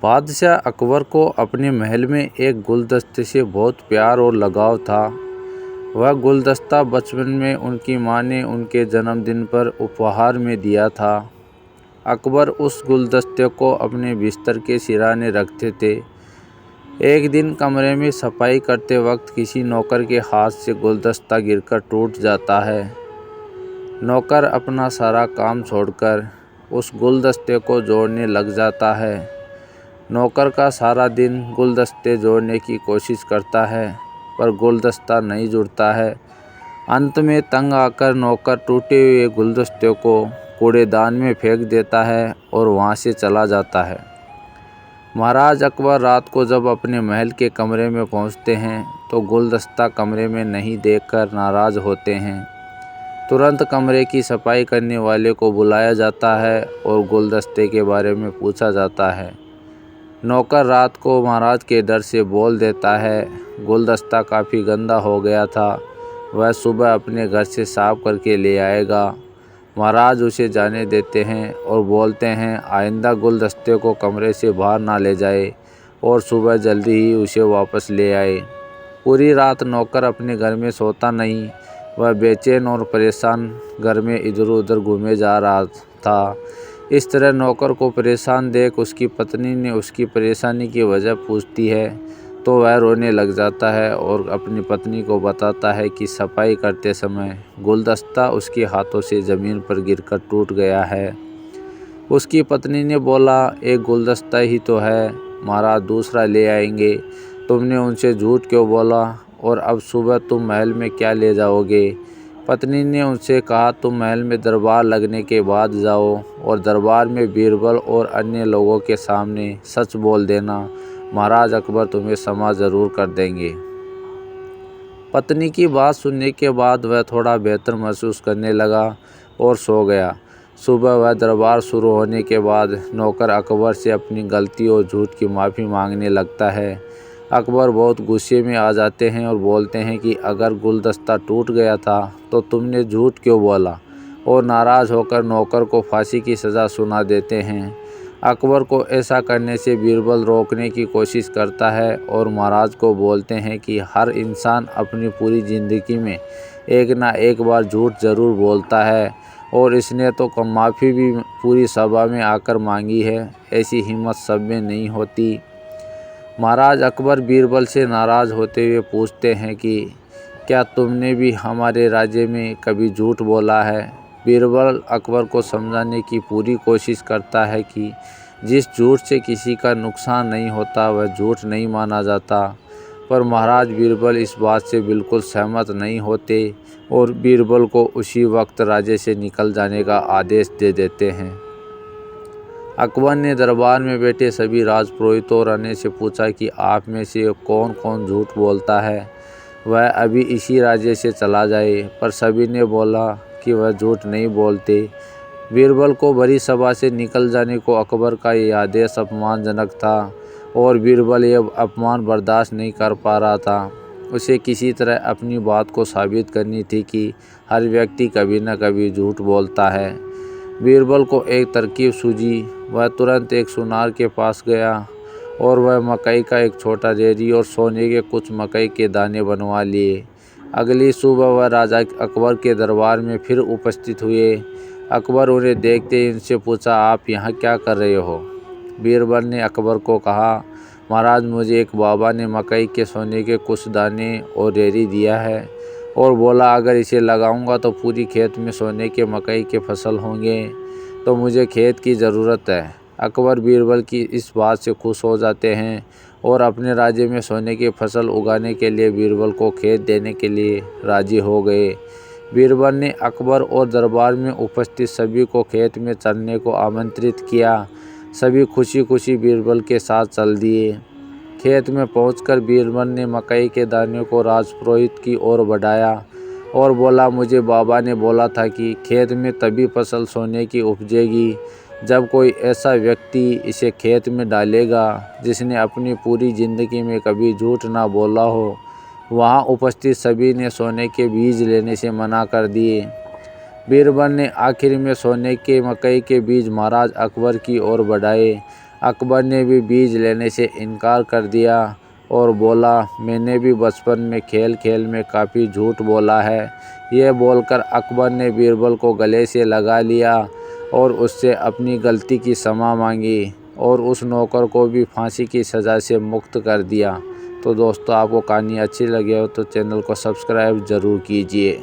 बादशाह अकबर को अपने महल में एक गुलदस्ते से बहुत प्यार और लगाव था। वह गुलदस्ता बचपन में उनकी मां ने उनके जन्मदिन पर उपहार में दिया था। अकबर उस गुलदस्ते को अपने बिस्तर के सिरहाने रखते थे। एक दिन कमरे में सफाई करते वक्त किसी नौकर के हाथ से गुलदस्ता गिरकर टूट जाता है। नौकर अपना सारा काम छोड़कर उस गुलदस्ते को जोड़ने लग जाता है। नौकर का सारा दिन गुलदस्ते जोड़ने की कोशिश करता है, पर गुलदस्ता नहीं जुड़ता है। अंत में तंग आकर नौकर टूटे हुए गुलदस्ते को कूड़ेदान में फेंक देता है और वहां से चला जाता है। महाराज अकबर रात को जब अपने महल के कमरे में पहुंचते हैं तो गुलदस्ता कमरे में नहीं देखकर नाराज़ होते हैं। तुरंत कमरे की सफाई करने वाले को बुलाया जाता है और गुलदस्ते के बारे में पूछा जाता है। नौकर रात को महाराज के डर से बोल देता है, गुलदस्ता काफ़ी गंदा हो गया था, वह सुबह अपने घर से साफ करके ले आएगा। महाराज उसे जाने देते हैं और बोलते हैं आइंदा गुलदस्ते को कमरे से बाहर ना ले जाए और सुबह जल्दी ही उसे वापस ले आए। पूरी रात नौकर अपने घर में सोता नहीं। वह बेचैन और परेशान घर में इधर उधर घूमे जा रहा था। इस तरह नौकर को परेशान देख उसकी पत्नी ने उसकी परेशानी की वजह पूछती है तो वह रोने लग जाता है और अपनी पत्नी को बताता है कि सफाई करते समय गुलदस्ता उसके हाथों से ज़मीन पर गिरकर टूट गया है। उसकी पत्नी ने बोला, एक गुलदस्ता ही तो है, महाराज दूसरा ले आएंगे, तुमने उनसे झूठ क्यों बोला और अब सुबह तुम महल में क्या ले जाओगे? पत्नी ने उनसे कहा, तुम महल में दरबार लगने के बाद जाओ और दरबार में बीरबल और अन्य लोगों के सामने सच बोल देना, महाराज अकबर तुम्हें क्षमा ज़रूर कर देंगे। पत्नी की बात सुनने के बाद वह थोड़ा बेहतर महसूस करने लगा और सो गया। सुबह वह दरबार शुरू होने के बाद नौकर अकबर से अपनी गलती और झूठ की माफ़ी मांगने लगता है। अकबर बहुत गुस्से में आ जाते हैं और बोलते हैं कि अगर गुलदस्ता टूट गया था तो तुमने झूठ क्यों बोला, और नाराज़ होकर नौकर को फांसी की सज़ा सुना देते हैं। अकबर को ऐसा करने से बीरबल रोकने की कोशिश करता है और महाराज को बोलते हैं कि हर इंसान अपनी पूरी ज़िंदगी में एक ना एक बार झूठ ज़रूर बोलता है और इसने तो माफ़ी भी पूरी सभा में आकर मांगी है, ऐसी हिम्मत सब में नहीं होती। महाराज अकबर बीरबल से नाराज़ होते हुए पूछते हैं कि क्या तुमने भी हमारे राज्य में कभी झूठ बोला है? बीरबल अकबर को समझाने की पूरी कोशिश करता है कि जिस झूठ से किसी का नुकसान नहीं होता वह झूठ नहीं माना जाता, पर महाराज बीरबल इस बात से बिल्कुल सहमत नहीं होते और बीरबल को उसी वक्त राज्य से निकल जाने का आदेश दे देते हैं। अकबर ने दरबार में बैठे सभी राजपुरोहितों और अन्य से पूछा कि आप में से कौन कौन झूठ बोलता है, वह अभी इसी राज्य से चला जाए, पर सभी ने बोला कि वह झूठ नहीं बोलते। बीरबल को बड़ी सभा से निकल जाने को अकबर का ये आदेश अपमानजनक था और बीरबल ये अपमान बर्दाश्त नहीं कर पा रहा था। उसे किसी तरह अपनी बात को साबित करनी थी कि हर व्यक्ति कभी न कभी झूठ बोलता है। बीरबल को एक तरकीब सूझी। वह तुरंत एक सुनार के पास गया और वह मकई का एक छोटा रेडी और सोने के कुछ मकई के दाने बनवा लिए। अगली सुबह वह राजा अकबर के दरबार में फिर उपस्थित हुए। अकबर उन्हें देखते ही उनसे पूछा, आप यहाँ क्या कर रहे हो? बीरबल ने अकबर को कहा, महाराज मुझे एक बाबा ने मकई के सोने के कुछ दाने और रेडी दिया है और बोला अगर इसे लगाऊंगा तो पूरी खेत में सोने के मकई के फसल होंगे, तो मुझे खेत की ज़रूरत है। अकबर बीरबल की इस बात से खुश हो जाते हैं और अपने राज्य में सोने की फसल उगाने के लिए बीरबल को खेत देने के लिए राजी हो गए। बीरबल ने अकबर और दरबार में उपस्थित सभी को खेत में चलने को आमंत्रित किया। सभी खुशी खुशी बीरबल के साथ चल दिए। खेत में पहुंचकर बीरबल ने मकई के दाने को राजपुरोहित की ओर बढ़ाया और बोला, मुझे बाबा ने बोला था कि खेत में तभी फसल सोने की उपजेगी जब कोई ऐसा व्यक्ति इसे खेत में डालेगा जिसने अपनी पूरी ज़िंदगी में कभी झूठ ना बोला हो। वहाँ उपस्थित सभी ने सोने के बीज लेने से मना कर दिए। बीरबल ने आखिर में सोने के मकई के बीज महाराज अकबर की ओर बढ़ाए। अकबर ने भी बीज लेने से इनकार कर दिया और बोला, मैंने भी बचपन में खेल खेल में काफ़ी झूठ बोला है। यह बोलकर अकबर ने बीरबल को गले से लगा लिया और उससे अपनी गलती की क्षमा मांगी और उस नौकर को भी फांसी की सज़ा से मुक्त कर दिया। तो दोस्तों, आपको कहानी अच्छी लगी हो तो चैनल को सब्सक्राइब ज़रूर कीजिए।